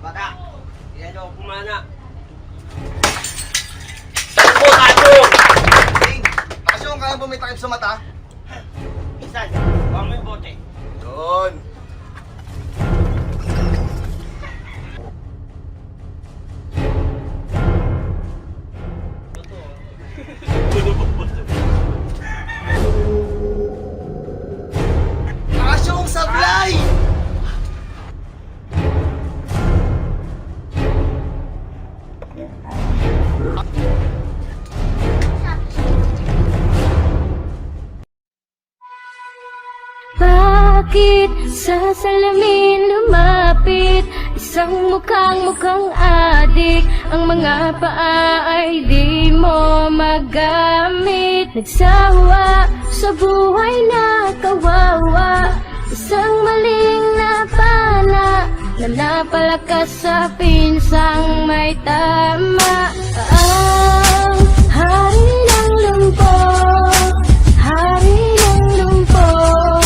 Bata, yan o, kumana. Takbo, takbo! Asyong, kaya ba may takip sa mata? Isan, huwag mo yung bote. Yun. Asyong, sablay! Bakit sa salamin lumapit isang mukhang adik? Ang mga paa ay di mo magamit. Nagsawa sa buhay na kawawa, isang maling napana na napalakas sa pinsang may tama. Ang hari ng lumpok, hari ng lumpok,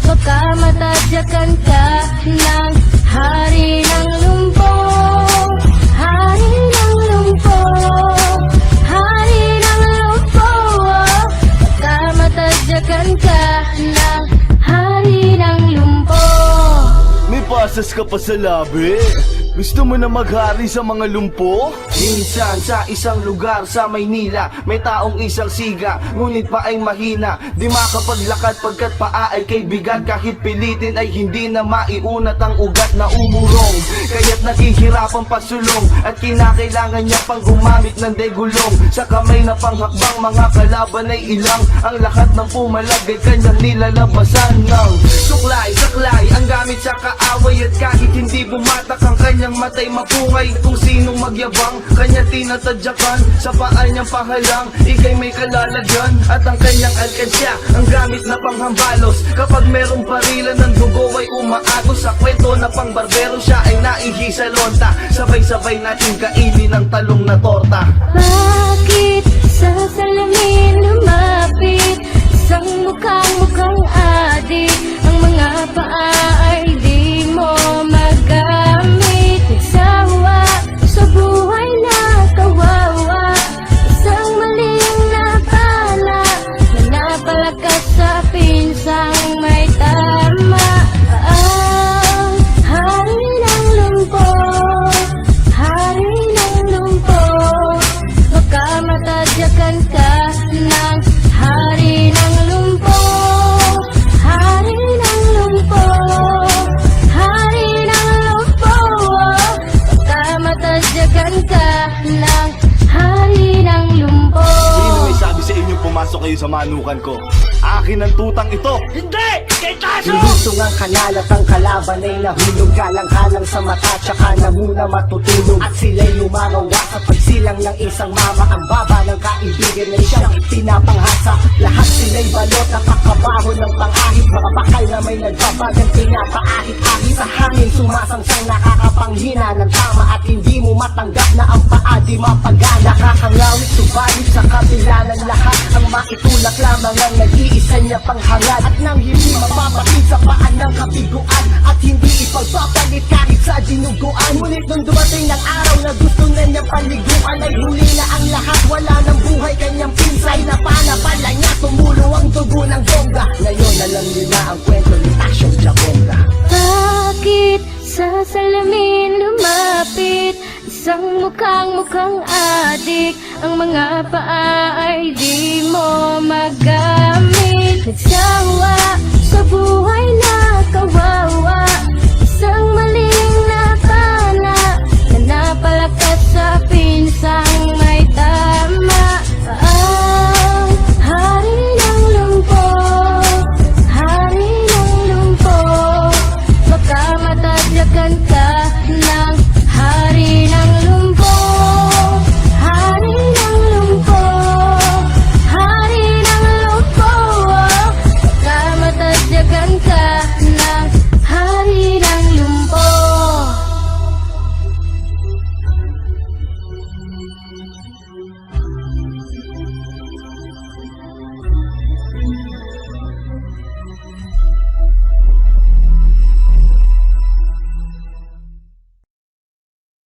baka matadyakan ka ng hari ng lumpok, hari ng lumpok, hari ng lumpok, baka matadyakan ka ng hari ng lumpok. May pasas ka pa sa labi? Gusto mo na maghari sa mga lumpo? Minsan sa isang lugar sa Maynila, may taong isang siga, ngunit pa ay mahina. Di makapaglakad pagkat paa ay kay bigat. Kahit pilitin ay hindi na maiunat ang ugat na umurong. Kaya't naghihirapang pasulong at kinakailangan niya pang gumamit ng degulong. Sa kamay na panghakbang mga kalaban ay ilang. Ang lahat ng pumalag ay kanyang nilalabasan ng suklay, saklay ang gamit sa kaaway. At kahit hindi bumatak ang kanyang matay mapungay, kung sinong magyabang kanya tinatadyakan. Sa paa niyang pahalang, ikay may kalalagyan. At ang kanyang alkansya, ang gamit na panghambalos. Kapag merong barilan ng dugo ay umaagos. Sa kwento na pang barbero siya ay naihi sa lonta. Sabay-sabay natin kainin ang talong na torta. Bakit sa salamin lumapit isang mukhang adik? Ang mga paa ay di mo magamit. Nagsawa sa buhay na kawawa, isang maling napala na napalakas sa pinsang may tama. Ang hari ng lumpok, hari ng lumpok, baka matadyakan ka ng hari ng lumpok, hari ng lumpok, hari ng lumpok, baka matadyakan ka ng hari ng lumpok. Sino may sabi sa inyo pumasok kayo sa manukan ko? Akin ang tutang ito! Hindi! Kay Taso! Ilusong ang kanal at ang kalaban ay nahulog. Kalang-kalang sa mata, tsaka na muna matutulog. At sila'y lumarawa sa pagsilang ng isang mama. Ang baba ng kaibigan ay siyang pinapanghasa. Lahat sila'y balot, nakakabaho ng pang-ahit. Mga bakal na may nagbabagang pinapaahit-ahit. Sa hangin sumasangsang nakakapanghina ng tama. At hindi mo matanggap na ang paa di mapagana. Nakakangawit subalit sa kabila ng lahat, ang maitulak lamang ang nag-iisa niya panghangad. At nang hindi mapapatid sa paan ng kabiguan, at hindi ipagpapalit kahit sa dinuguan. Ngunit nung dumating ng araw na gusto na niyang paliguan, ay huli na ang lahat, wala ng buhay kanyang